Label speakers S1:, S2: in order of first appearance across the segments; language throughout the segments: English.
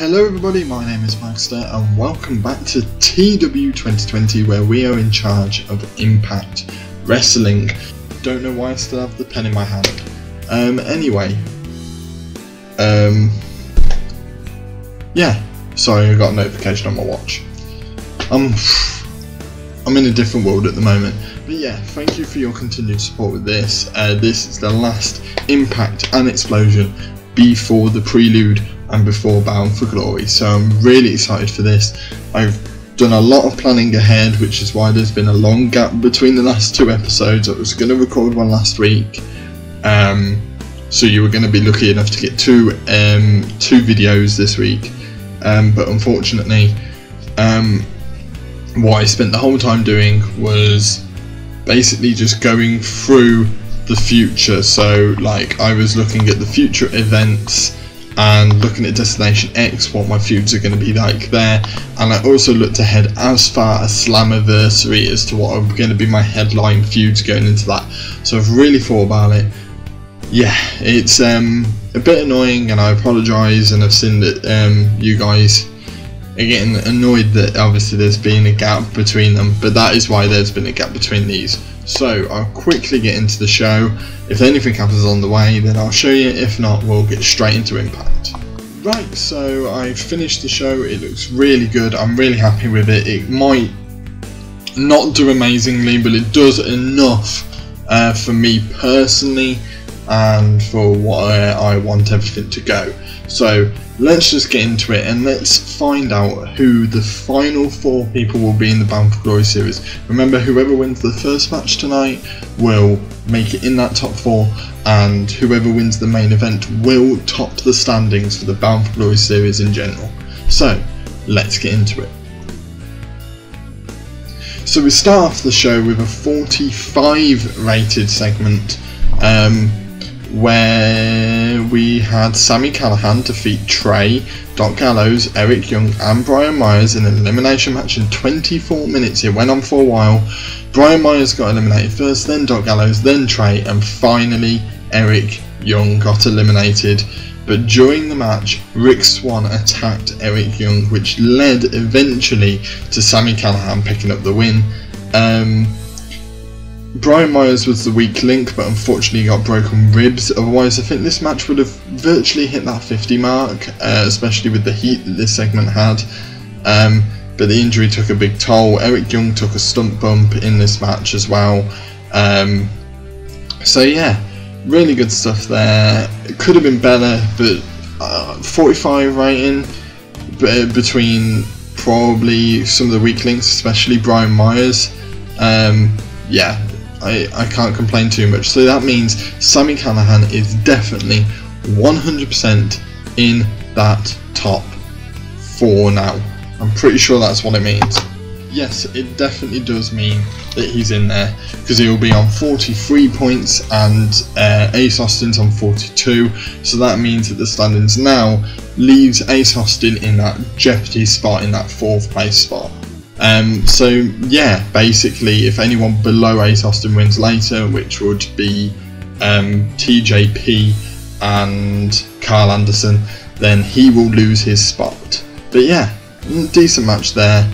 S1: Hello everybody, my name is Bragster and welcome back to TEW 2020 where we are in charge of Impact Wrestling. Don't know why I still have the pen in my hand. Yeah, sorry, I got a notification on my watch. I'm in a different world at the moment. But yeah, thank you for your continued support with this. This is the last Impact and Explosion before the Prelude and before Bound for Glory, so I'm really excited for this. I've done a lot of planning ahead, which is why there's been a long gap between the last two episodes. I was going to record one last week, so you were going to be lucky enough to get two videos this week, but unfortunately what I spent the whole time doing was basically just going through the future. So like I was looking at the future events and looking at Destination X, what my feuds are going to be like there, and I also looked ahead as far as Slammiversary as to what are going to be my headline feuds going into that. So I've really thought about it. Yeah, it's a bit annoying and I apologise, and I've seen that you guys are getting annoyed that obviously there's been a gap between them, but that is why there's been a gap between these. So I'll quickly get into the show. If anything happens on the way, then I'll show you. If not, we'll get straight into Impact. Right, so I finished the show. It looks really good. I'm really happy with it. It might not do amazingly, but it does enough for me personally and for what I want everything to go. So let's just get into it and let's find out who the final four people will be in the Bound for Glory series. Remember, whoever wins the first match tonight will make it in that top four, and whoever wins the main event will top the standings for the Bound for Glory series in general. So let's get into it. So we start off the show with a 45 rated segment where we had Sami Callihan defeat Trey, Doc Gallows, Eric Young and Brian Myers in an elimination match in 24 minutes. It went on for a while. Brian Myers got eliminated first, then Doc Gallows, then Trey, and finally Eric Young got eliminated. But during the match, Rick Swann attacked Eric Young, which led eventually to Sami Callihan picking up the win. Brian Myers was the weak link, but unfortunately got broken ribs. Otherwise, I think this match would have virtually hit that 50 mark, especially with the heat that this segment had. But the injury took a big toll. Eric Young took a stump bump in this match as well. So yeah, really good stuff there. It could have been better, but 45 rating between probably some of the weak links, especially Brian Myers. Yeah, I can't complain too much. So that means Sami Callihan is definitely 100% in that top four now. I'm pretty sure that's what it means. Yes, it definitely does mean that he's in there, because he will be on 43 points and Ace Austin's on 42. So that means that the standings now leaves Ace Austin in that Jeopardy spot, in that 4th place spot. So yeah, basically if anyone below Ace Austin wins later, which would be TJP and Carl Anderson, then he will lose his spot. But yeah, decent match there,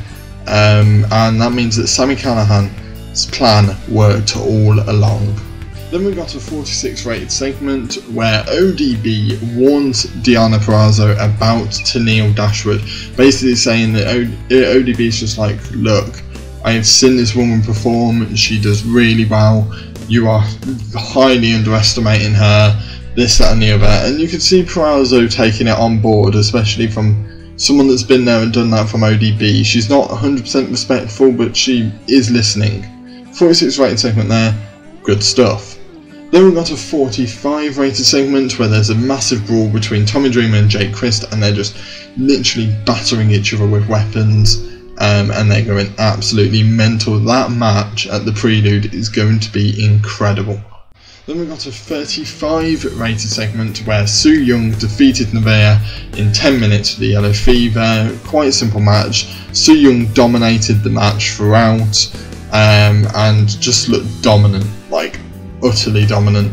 S1: and that means that Sami Callihan's plan worked all along. Then we got a 46 rated segment where ODB warns Deonna Purrazzo about Tenille Dashwood, basically saying that ODB is just like, look, I have seen this woman perform, she does really well, you are highly underestimating her, this, that and the other. And you can see Purrazzo taking it on board, especially from someone that's been there and done that from ODB. She's not 100% respectful, but she is listening. 46 rated segment there, good stuff. Then we got a 45 rated segment where there's a massive brawl between Tommy Dreamer and Jake Crist, and they're just literally battering each other with weapons, and they're going absolutely mental. That match at the Prelude is going to be incredible. Then we got a 35 rated segment where Su Yung defeated Nevaeh in 10 minutes for the Yellow Fever. Quite a simple match. Su Yung dominated the match throughout, and just looked dominant, like utterly dominant.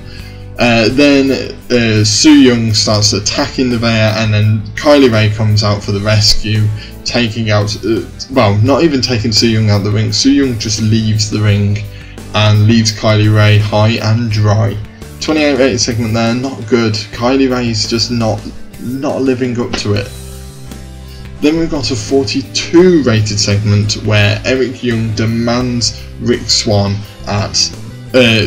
S1: Then Su Yung starts attacking the Veya, and then Kylie Rae comes out for the rescue, taking out, well, not even taking Su Yung out of the ring. Su Yung just leaves the ring and leaves Kylie Rae high and dry. 28 rated segment there, not good. Kylie Rae's just not living up to it. Then we've got a 42 rated segment where Eric Young demands Rick Swann at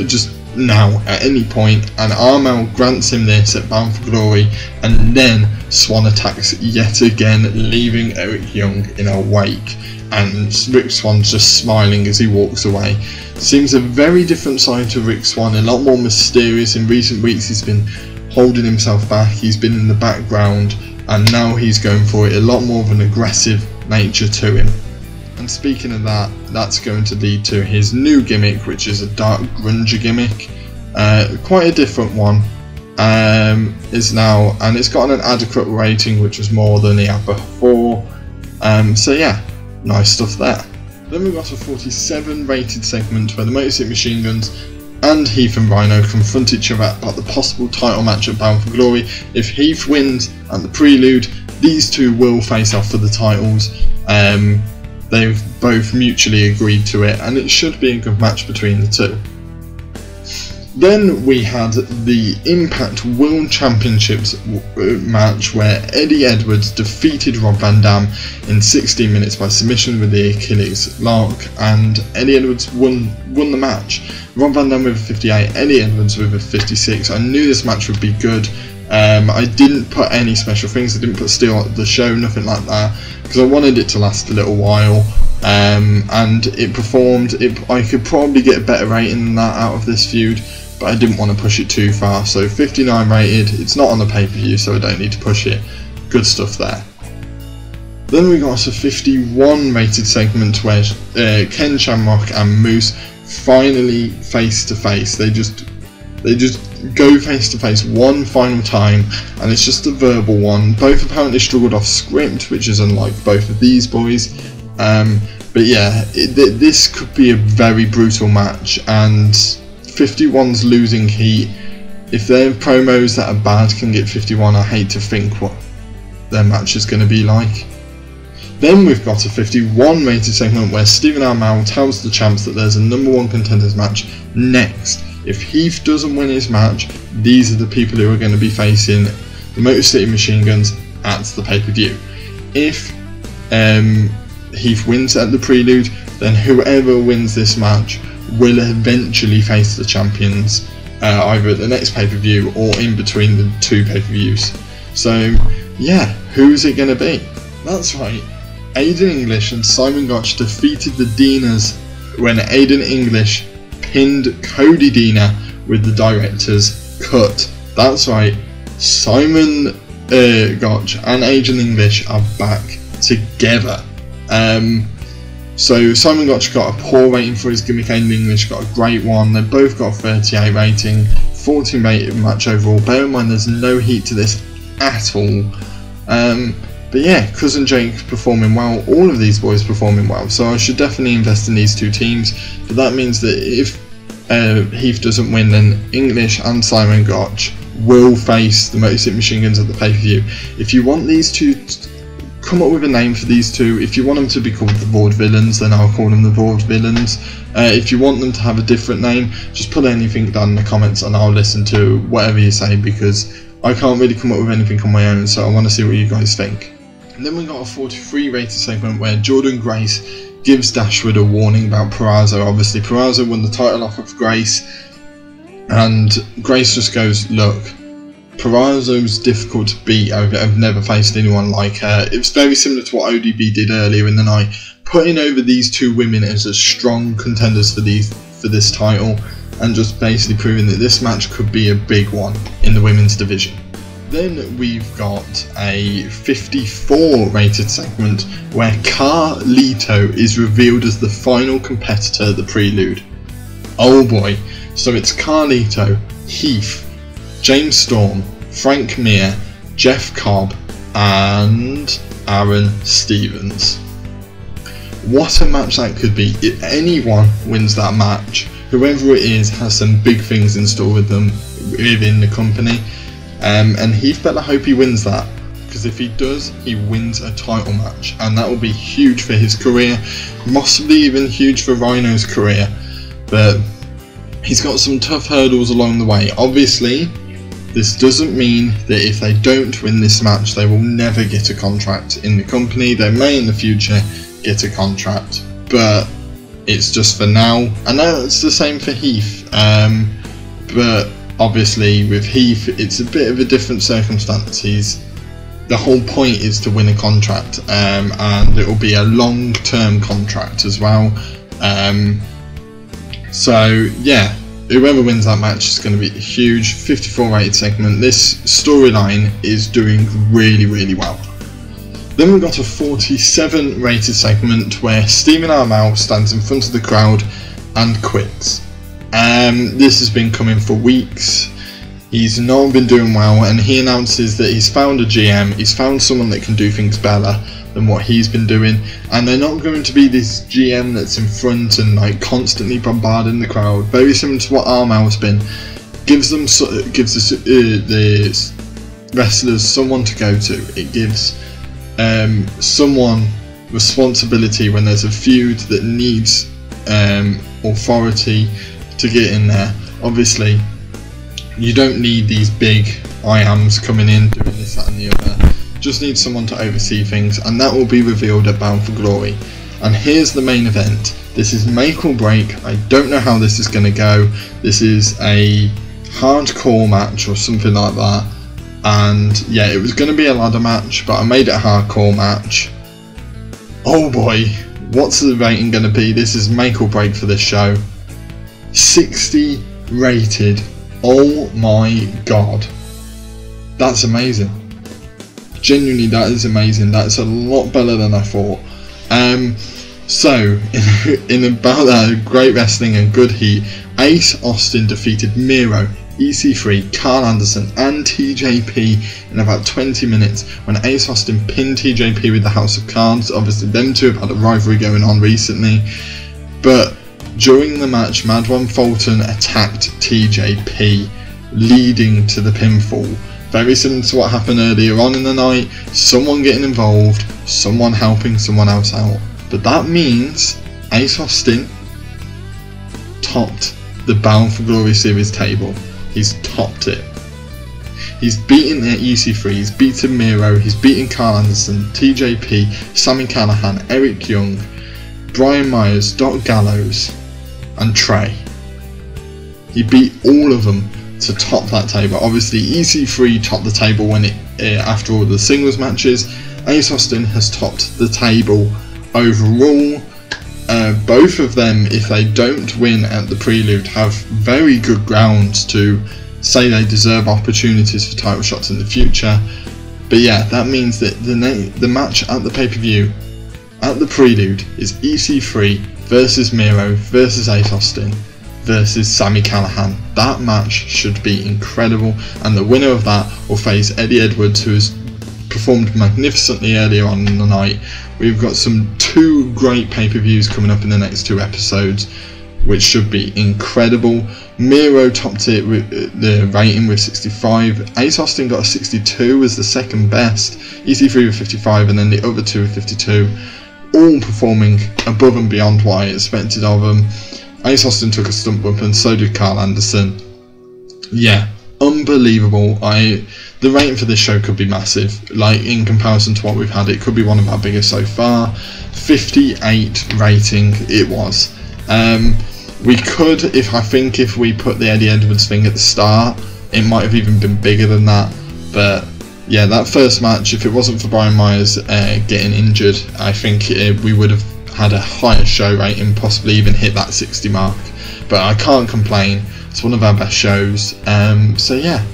S1: just now at any point, and Armel grants him this at Bound for Glory, and then Swann attacks yet again, leaving Eric Young in a wake, and Rick Swann's just smiling as he walks away. Seems a very different side to Rick Swann, a lot more mysterious. In recent weeks he's been holding himself back, he's been in the background, and now he's going for it, a lot more of an aggressive nature to him. And speaking of that, that's going to lead to his new gimmick, which is a dark grunge gimmick. Quite a different one is now, and it's got an adequate rating, which was more than he had before. So yeah, nice stuff there. Then we've got a 47 rated segment where the Motor City Machine Guns and Heath and Rhino confront each other about the possible title match at Bound for Glory. If Heath wins at the Prelude, these two will face off for the titles. They've both mutually agreed to it, and it should be a good match between the two. Then we had the Impact World Championships match where Eddie Edwards defeated Rob Van Dam in 16 minutes by submission with the Achilles lock, and Eddie Edwards won the match. Rob Van Dam with a 58, Eddie Edwards with a 56. I knew this match would be good. I didn't put any special things, I didn't put Steel at the show, nothing like that, because I wanted it to last a little while, and it performed. I could probably get a better rating than that out of this feud, but I didn't want to push it too far, so 59 rated. It's not on the pay-per-view, so I don't need to push it. Good stuff there. Then we got a 51 rated segment where Ken Shamrock and Moose finally face to face. They just go face to face one final time, and it's just a verbal one. Both apparently struggled off script, which is unlike both of these boys. But yeah, this could be a very brutal match, and 51's losing heat. If their promos that are bad can get 51, I hate to think what their match is going to be like. Then we've got a 51 rated segment where Stephen Amell tells the champs that there's a #1 contenders match next. If Heath doesn't win his match, these are the people who are going to be facing the Motor City Machine Guns at the pay-per-view. If Heath wins at the Prelude, then whoever wins this match will eventually face the champions, either at the next pay-per-view or in between the two pay-per-views. So yeah, who's it going to be? That's right, Aiden English and Simon Gotch defeated the Deaners when Aiden English pinned Cody Deaner with the director's cut. That's right, Simon Gotch and Aiden English are back together. So Simon Gotch got a poor rating for his gimmick, Aiden English got a great one. They both got a 38 rating, 14 rated match overall. Bear in mind there's no heat to this at all. But yeah, Cousin Jake performing well, all of these boys performing well, so I should definitely invest in these two teams. But that means that if Heath doesn't win, then English and Simon Gotch will face the Motor City Machine Guns at the pay-per-view. If you want these two, come up with a name for these two. If you want them to be called the Vaudevillains, then I'll call them the Vaudevillains. If you want them to have a different name, just put anything down in the comments and I'll listen to whatever you say, because I can't really come up with anything on my own, so I want to see what you guys think. And then we got a 43 rated segment where Jordan Grace gives Dashwood a warning about Purrazzo. Obviously Purrazzo won the title off of Grace, and Grace just goes, look, Purrazzo's difficult to beat. I've never faced anyone like her. It's very similar to what ODB did earlier in the night, putting over these two women as a strong contenders for this title, and just basically proving that this match could be a big one in the women's division. Then we've got a 54 rated segment where Carlito is revealed as the final competitor at the Prelude. Oh boy, so it's Carlito, Heath, James Storm, Frank Mir, Jeff Cobb and Aaron Stevens. What a match that could be. If anyone wins that match, whoever it is has some big things in store with them. within the company, and Heath better hope he wins that, because if he does, he wins a title match, and that will be huge for his career, possibly even huge for Rhino's career. But he's got some tough hurdles along the way. Obviously, this doesn't mean that if they don't win this match, they will never get a contract in the company. They may in the future get a contract, but it's just for now. And that's the same for Heath. But obviously with Heath, it's a bit of a different circumstance. The whole point is to win a contract, and it will be a long-term contract as well. So yeah, whoever wins that match is going to be a huge. 54 rated segment. This storyline is doing really, really well. Then we've got a 47 rated segment where Stephen Amell stands in front of the crowd and quits. This has been coming for weeks. He's not been doing well, and he announces that he's found a GM, he's found someone that can do things better than what he's been doing, and they're not going to be this GM that's in front and like constantly bombarding the crowd. Very similar to what Amell's been. Gives the wrestlers someone to go to. It gives someone responsibility when there's a feud that needs authority to get in there. Obviously, you don't need these big I-ams coming in doing this, that and the other. Just need someone to oversee things, and that will be revealed at Bound for Glory. And here's the main event. This is make or break. I don't know how this is going to go. This is a hardcore match or something like that. And yeah, it was going to be a ladder match, but I made it a hardcore match. Oh boy, what's the rating going to be? This is make or break for this show. 60 rated. Oh my god, that's amazing. Genuinely, that is amazing. That's a lot better than I thought. So in about that great wrestling and good heat, Ace Austin defeated Miro, EC3, Carl Anderson and TJP in about 20 minutes when Ace Austin pinned TJP with the House of Cards. Obviously them two have had a rivalry going on recently, but during the match, Madwan Fulton attacked TJP, leading to the pinfall. Very similar to what happened earlier on in the night, someone getting involved, someone helping someone else out. But that means Ace Austin topped the Bound for Glory series table. He's topped it. He's beaten the EC3, he's beaten Miro, he's beaten Carl Anderson, TJP, Sami Callihan, Eric Young, Brian Myers, Doc Gallows and Trey. He beat all of them to top that table. Obviously EC3 topped the table when after all the singles matches. Ace Austin has topped the table overall. Both of them, if they don't win at the Prelude, have very good grounds to say they deserve opportunities for title shots in the future. But yeah, that means that the match at the pay-per-view at the Prelude is EC3 versus Miro versus Ace Austin versus Sami Callihan. That match should be incredible, and the winner of that will face Eddie Edwards, who has performed magnificently earlier on in the night. We've got two great pay-per-views coming up in the next 2 episodes, which should be incredible. Miro topped it with the rating with 65. Ace Austin got a 62 as the second best. EC3 with 55, and then the other two with 52. All performing above and beyond what I expected of them. Ace Austin took a stump bump, and so did Carl Anderson. Yeah, unbelievable. The rating for this show could be massive. Like, in comparison to what we've had, it could be one of our biggest so far. 58 rating it was. We could, if we put the Eddie Edwards thing at the start, it might have even been bigger than that. But yeah, that first match, if it wasn't for Brian Myers getting injured, I think we would have had a higher show rating, possibly even hit that 60 mark. But I can't complain. It's one of our best shows. So yeah,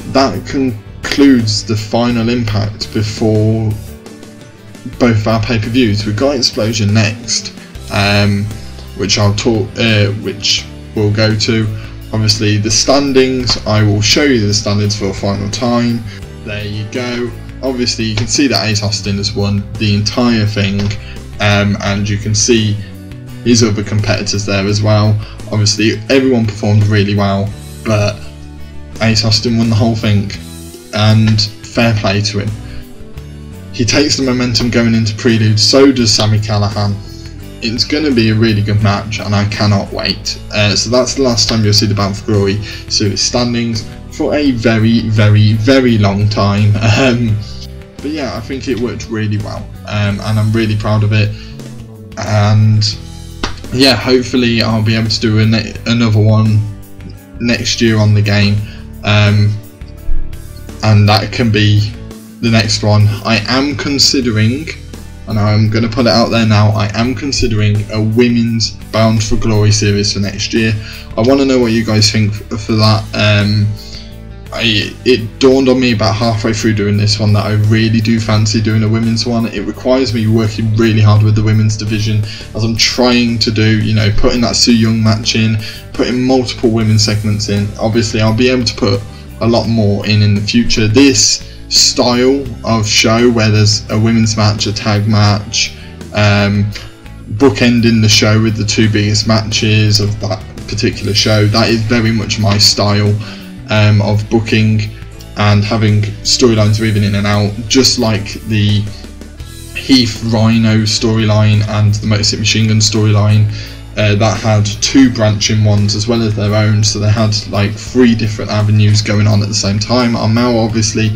S1: that concludes the final Impact before both our pay-per-views. We've got Explosion next, which we'll go to. Obviously the standings, I will show you the standings for a final time. There you go. Obviously you can see that Ace Austin has won the entire thing, and you can see his other competitors there as well. Obviously everyone performed really well. but Ace Austin won the whole thing, and fair play to him. He takes the momentum going into Prelude, so does Sami Callihan. It's going to be a really good match, and I cannot wait. So that's the last time you'll see the Bound for Glory series standings for a very, very, very long time. But yeah, I think it worked really well, and I'm really proud of it. And yeah, hopefully I'll be able to do another one next year on the game, and that can be the next one. I am considering, and I'm going to put it out there now, I am considering a women's Bound for Glory series for next year. I want to know what you guys think for that. It dawned on me about halfway through doing this one that I really do fancy doing a women's one. It requires me working really hard with the women's division, as I'm trying to do, you know, putting that Su Yung match in, putting multiple women's segments in. Obviously I'll be able to put a lot more in the future. This style of show where there's a women's match, a tag match, bookending the show with the two biggest matches of that particular show, that is very much my style of booking, and having storylines weaving in and out, just like the Heath Rhino storyline and the Motor City Machine Gun storyline. That had two branching ones as well as their own, so they had like 3 different avenues going on at the same time. Mao obviously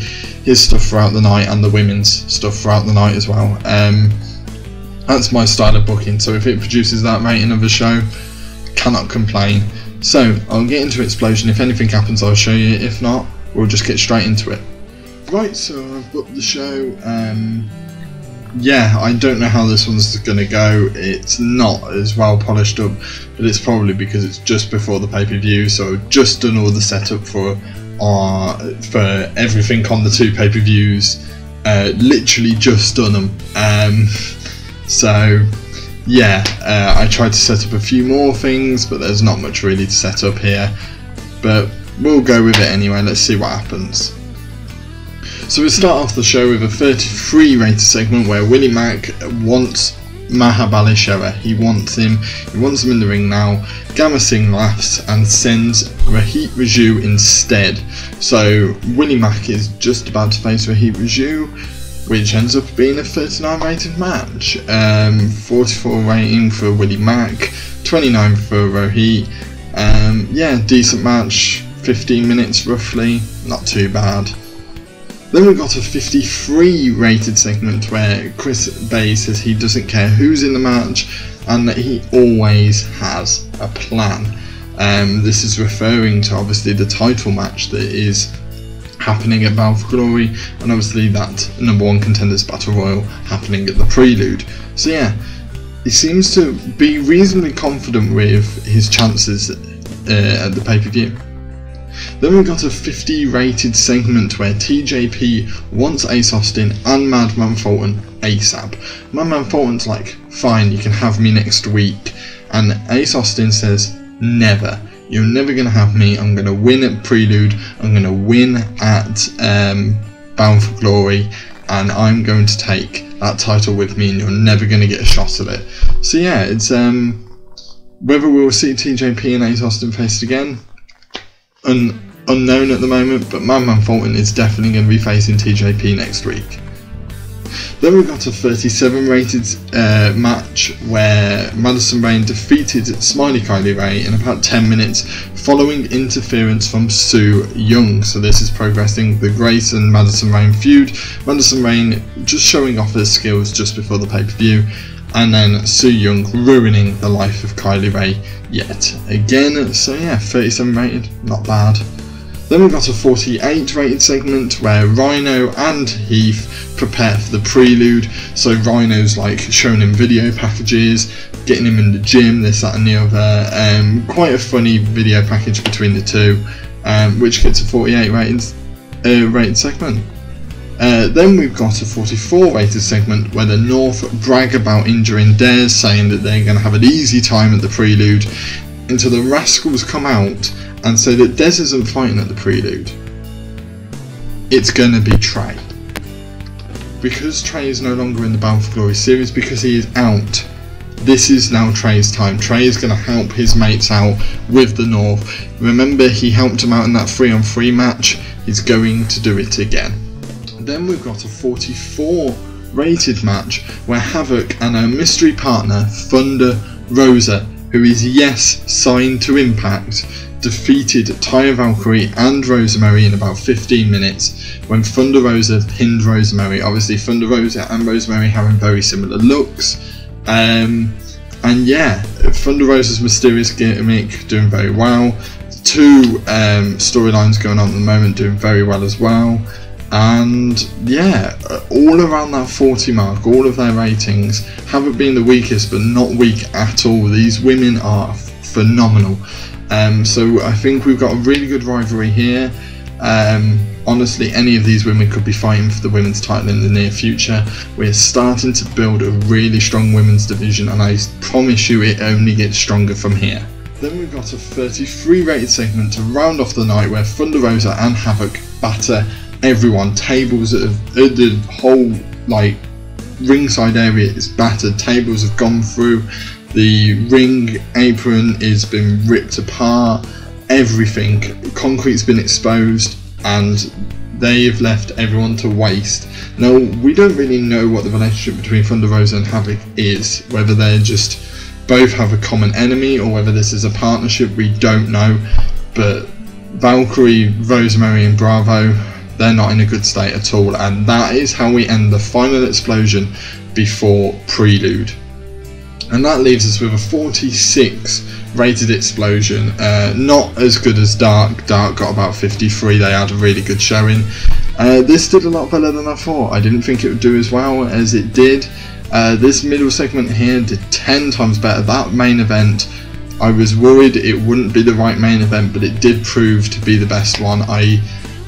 S1: his stuff throughout the night, and the women's stuff throughout the night as well. That's my style of booking, so if it produces that rating of a show, cannot complain. So I'll get into Explosion. If anything happens I'll show you, if not we'll just get straight into it. Right, so I've booked the show. Yeah, I don't know how this one's going to go. It's not as well polished up, but it's probably because it's just before the pay-per-view, so I've just done all the setup for everything on the 2 pay-per-views. Literally just done them. So yeah, I tried to set up a few more things, but there's not much really to set up here. But we'll go with it anyway, let's see what happens. So we start off the show with a 33 rated segment where Willie Mack wants Mahabali Shera. He wants him in the ring now. Gamma Singh laughs and sends Rohit Raju instead. So Willie Mack is just about to face Rohit Raju, which ends up being a 39 rated match. 44 rating for Willie Mack, 29 for Rohit. Yeah, decent match, 15 minutes roughly, not too bad. Then we got a 53 rated segment where Chris Bay says he doesn't care who's in the match and that he always has a plan. This is referring to obviously the title match that is happening at Bound for Glory, and obviously that #1 Contenders Battle Royal happening at the Prelude. So yeah, he seems to be reasonably confident with his chances at the pay-per-view. Then we got a 50 rated segment where TJP wants Ace Austin and Madman Fulton ASAP. Madman Fulton's like, fine, you can have me next week, and Ace Austin says, never. You're never going to have me. I'm going to win at Prelude, I'm going to win at Bound for Glory, and I'm going to take that title with me, and you're never going to get a shot of it. So yeah, it's whether we'll see TJP and Ace Austin faced again, unknown at the moment, but Madman Fulton is definitely going to be facing TJP next week. Then we got a 37 rated match where Madison Rayne defeated Smiley Kylie Rae in about 10 minutes following interference from Su Yung. So this is progressing the Grace and Madison Rayne feud. Madison Rayne just showing off her skills just before the pay-per-view, and then Su Yung ruining the life of Kylie Rae yet again. So yeah, 37 rated, not bad. Then we've got a 48 rated segment where Rhino and Heath prepare for the Prelude. So Rhino's like showing him video packages, getting him in the gym, this, that and the other. Quite a funny video package between the two, which gets a 48 rated segment. Then we've got a 44 rated segment where the North brag about injuring Dares, saying that they're going to have an easy time at the Prelude, until the Rascalz come out and say that Dez isn't fighting at the Prelude. It's going to be Trey. Because Trey is no longer in the Bound for Glory series, because he is out, this is now Trey's time. Trey is going to help his mates out with the North. Remember, he helped him out in that 3-on-3 match. He's going to do it again. Then we've got a 44 rated match where Havoc and her mystery partner Thunder Rosa, who is signed to Impact, defeated Taya Valkyrie and Rosemary in about 15 minutes when Thunder Rosa pinned Rosemary. Obviously Thunder Rosa and Rosemary having very similar looks. And yeah, Thunder Rosa's mysterious gimmick doing very well. 2 storylines going on at the moment doing very well as well. And yeah, all around that 40 mark, all of their ratings haven't been the weakest, but not weak at all. These women are phenomenal. So I think we've got a really good rivalry here. Honestly, any of these women could be fighting for the women's title in the near future. We're starting to build a really strong women's division, and I promise you it only gets stronger from here. Then we've got a 33 rated segment to round off the night where Thunder Rosa and Havoc batter everyone. Tables that have, the whole like ringside area is battered. Tables have gone through. The ring apron has been ripped apart. Everything. Concrete's been exposed, and they've left everyone to waste. Now, we don't really know what the relationship between Thunder Rosa and Havoc is. Whether they're just both have a common enemy, or whether this is a partnership, we don't know. But Valkyrie, Rosemary and Bravo, they're not in a good state at all, and that is how we end the final explosion before Prelude. And that leaves us with a 46 rated explosion. Not as good as Dark. Dark got about 53, they had a really good showing. This did a lot better than I thought. I didn't think it would do as well as it did. This middle segment here did 10 times better. That main event, I was worried it wouldn't be the right main event, but it did prove to be the best one. I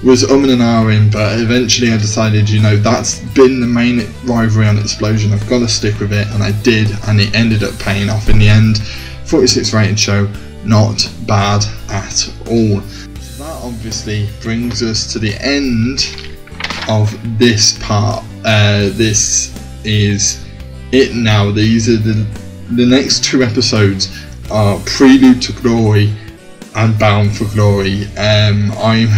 S1: was and ahhing, but eventually I decided, you know, that's been the main rivalry on Explosion, I've got to stick with it, and I did, and it ended up paying off in the end. 46 rated show, not bad at all. So that obviously brings us to the end of this part. This is it now. These are the next 2 episodes are Prelude to Glory and Bound for Glory. I'm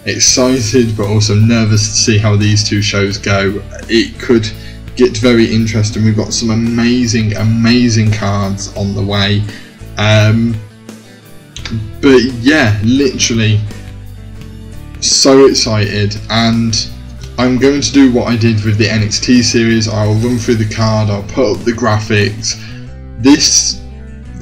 S1: excited but also nervous to see how these 2 shows go. It could get very interesting. We've got some amazing cards on the way, but yeah, literally so excited. And I'm going to do what I did with the NXT series. I'll run through the card, I'll put up the graphics.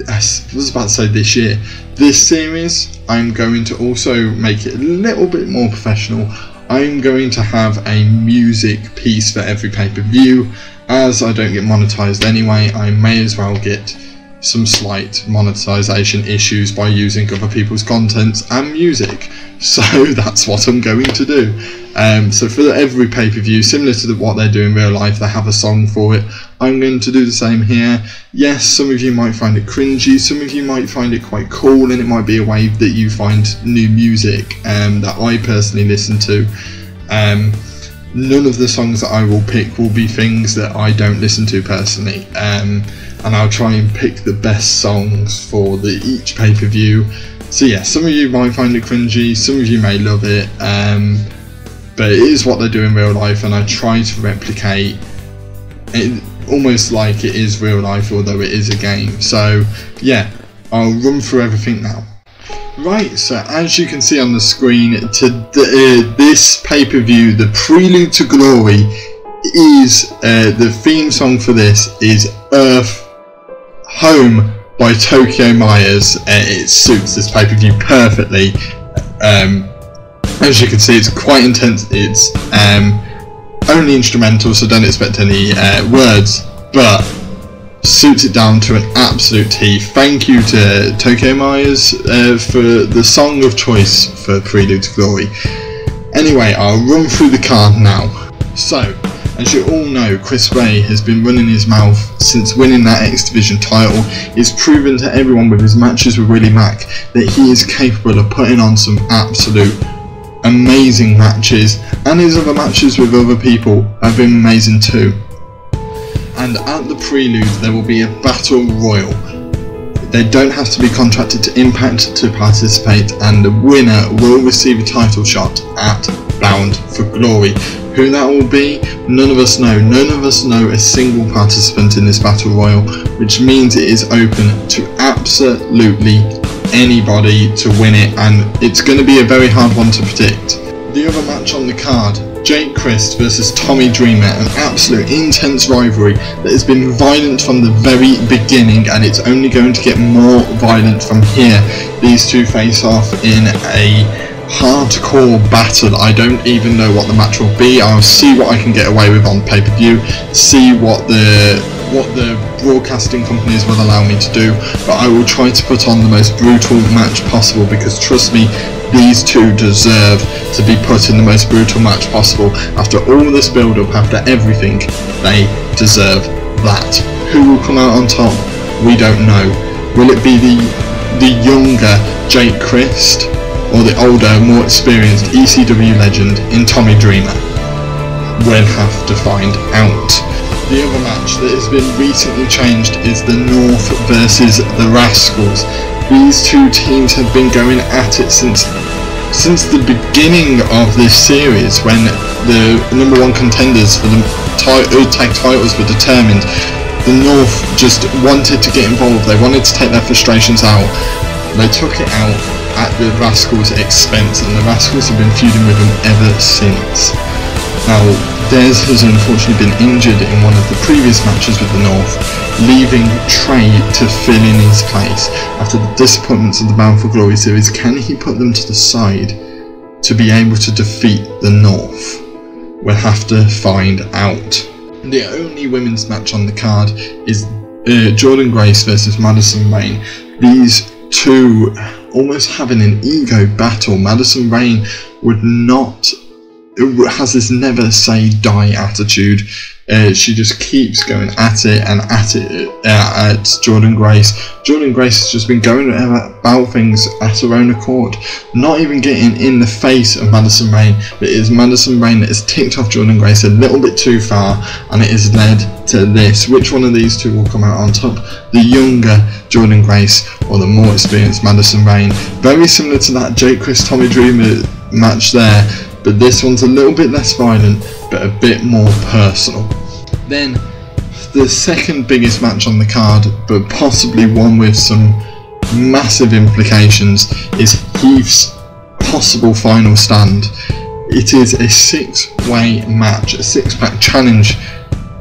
S1: I was about to say this year, this series, I'm going to also make it a little bit more professional. I'm going to have a music piece for every pay-per-view. As I don't get monetized anyway, I may as well get some slight monetization issues by using other people's contents and music. So that's what I'm going to do. So for every pay-per-view, similar to what they do in real life, they have a song for it. I'm going to do the same here. Yes, some of you might find it cringy, some of you might find it quite cool, and it might be a way that you find new music that I personally listen to. None of the songs that I will pick will be things that I don't listen to personally, and I'll try and pick the best songs for each pay-per-view. So yeah, some of you might find it cringy, some of you may love it, but it is what they do in real life, and I try to replicate it almost like it is real life, although it is a game. So yeah, I'll run through everything now. Right, so as you can see on the screen, this pay-per-view, the Prelude to Glory, is the theme song for this is Earth Home by Tokyo Myers. It suits this pay-per-view perfectly. As you can see, it's quite intense. It's only instrumental, so don't expect any words, but suits it down to an absolute T. Thank you to Tokyo Myers for the song of choice for Prelude to Glory. Anyway, I'll run through the card now. So, as you all know, Chris Ray has been running his mouth since winning that X Division title. He's proven to everyone with his matches with Willie Mack that he is capable of putting on some absolute amazing matches, and his other matches with other people have been amazing too. and at the Prelude there will be a battle royal. They don't have to be contracted to Impact to participate, and the winner will receive a title shot at Bound for Glory. Who that will be, none of us know. None of us know a single participant in this battle royal, which means it is open to absolutely anybody to win it, and it's going to be a very hard one to predict. The other match on the card, Crist versus Tommy Dreamer, an absolute intense rivalry that has been violent from the very beginning, and it's only going to get more violent from here. These two face off in a hardcore battle. I don't even know what the match will be. I'll see what I can get away with on pay-per-view, see what the broadcasting companies will allow me to do, but I will try to put on the most brutal match possible, because trust me, these two deserve to be put in the most brutal match possible. After all this build up, after everything, they deserve that. Who will come out on top? We don't know. Will it be the younger Crist, or the older, more experienced ECW legend in Tommy Dreamer? We'll have to find out. The other match that has been recently changed is the North versus the Rascalz. These two teams have been going at it since the beginning of this series, when the #1 contenders for the tag titles were determined. The North just wanted to get involved. They wanted to take their frustrations out. They took it out at the Rascalz' expense, and the Rascalz have been feuding with them ever since. Now, Dez has unfortunately been injured in one of the previous matches with the North, leaving Trey to fill in his place. After the disappointments of the Bound for Glory series, can he put them to the side to be able to defeat the North? We'll have to find out. The only women's match on the card is Jordynne Grace versus Madison Rayne. These two almost having an ego battle. Madison Rayne has this never say die attitude. She just keeps going at it and at it at Jordynne Grace. Jordynne Grace has just been going about things at her own accord, not even getting in the face of Madison Rayne, but it is Madison Rayne that has ticked off Jordynne Grace a little bit too far, and it has led to this. Which one of these two will come out on top? The younger Jordynne Grace or the more experienced Madison Rayne? Very similar to that Crist Tommy Dreamer match there, but this one's a little bit less violent, but a bit more personal. Then, the second biggest match on the card, but possibly one with some massive implications, is Heath's possible final stand. It is a 6-way match, a 6-pack challenge,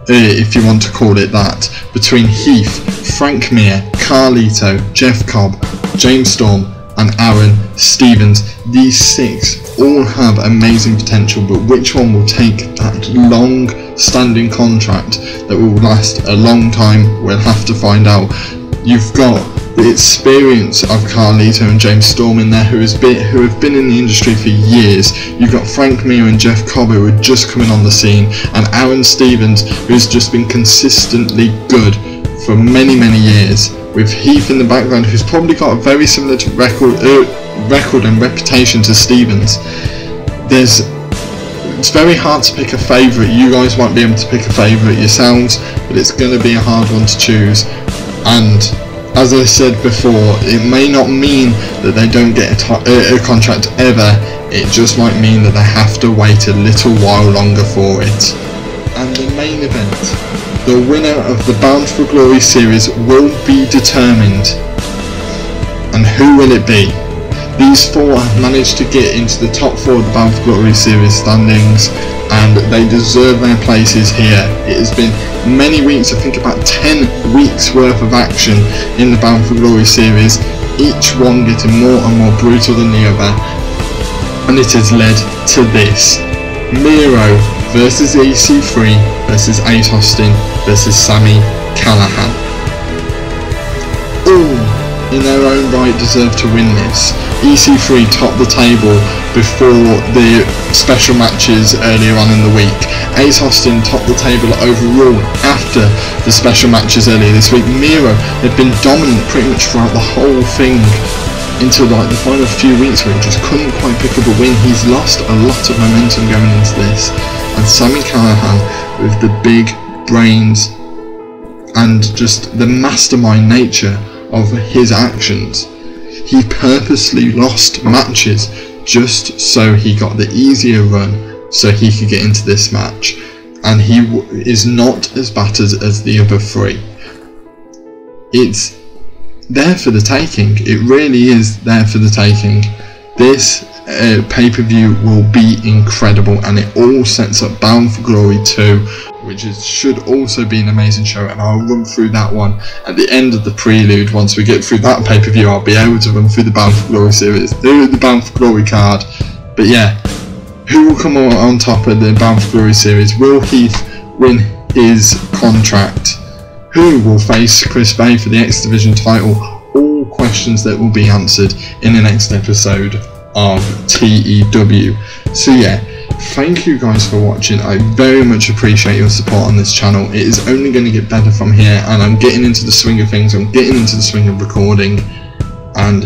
S1: if you want to call it that, between Heath, Frank Mir, Carlito, Jeff Cobb, James Storm, and Aaron Stevens. These 6 all have amazing potential, but which one will take that long-standing contract that will last a long time? We'll have to find out. You've got the experience of Carlito and James Storm in there, who have been in the industry for years. You've got Frank Mir and Jeff Cobb, who are just coming on the scene, and Aaron Stevens, who's just been consistently good for many years, with Heath in the background, who's probably got a very similar record and reputation to Stevens. It's very hard to pick a favourite. You guys might be able to pick a favourite yourselves, but it's going to be a hard one to choose. And as I said before, it may not mean that they don't get a contract ever. It just might mean that they have to wait a little while longer for it. And the main event, the winner of the Bound for Glory series will be determined. And who will it be? These 4 have managed to get into the top 4 of the Bound for Glory series standings, and they deserve their places here. It has been many weeks, I think about 10 weeks worth of action in the Bound for Glory series, each one getting more and more brutal than the other, and it has led to this. Miro versus EC3 versus Ace Austin versus Sami Callihan. All in their own right deserve to win this. EC3 topped the table before the special matches earlier on in the week. Ace Austin topped the table overall after the special matches earlier this week. Miro had been dominant pretty much throughout the whole thing until like the final few weeks where he just couldn't quite pick up a win. He's lost a lot of momentum going into this. And Sami Callihan with the big brains and just the mastermind nature of his actions. He purposely lost matches just so he got the easier run so he could get into this match, and he is not as battered as the other three. It's there for the taking. It really is there for the taking. This pay-per-view will be incredible, and it all sets up Bound for Glory 2, which should also be an amazing show, and I'll run through that one at the end of the Prelude. Once we get through that pay-per-view, I'll be able to run through the Bound for Glory series, the Bound for Glory card. But yeah, who will come on top of the Bound for Glory series? Will Heath win his contract? Who will face Crist for the X Division title? All questions that will be answered in the next episode of TEW. So yeah, thank you guys for watching. I very much appreciate your support on this channel. It is only going to get better from here, and I'm getting into the swing of things. I'm getting into the swing of recording, and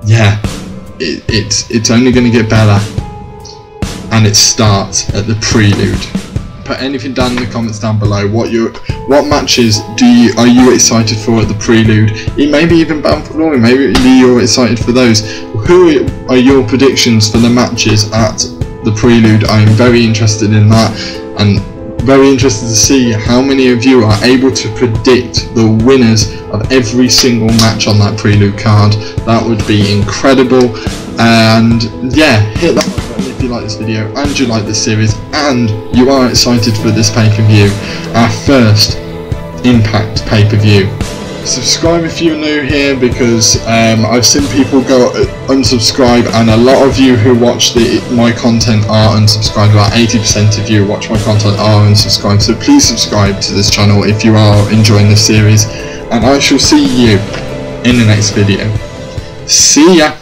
S1: yeah, it's only going to get better, and it starts at the Prelude. Put anything down in the comments down below. What matches are you excited for at the Prelude? Maybe even Bound for Glory. Maybe you're excited for those. Who are your predictions for the matches at the Prelude? I am very interested in that, and very interested to see how many of you are able to predict the winners of every single match on that Prelude card. That would be incredible. And yeah, hit that like button if you like this video and you like this series and you are excited for this pay-per-view, our first Impact pay-per-view. Subscribe if you're new here, because I've seen people go unsubscribe, and a lot of you who watch my content are unsubscribed. About 80% of you who watch my content are unsubscribed, so please subscribe to this channel if you are enjoying this series, and I shall see you in the next video. See ya!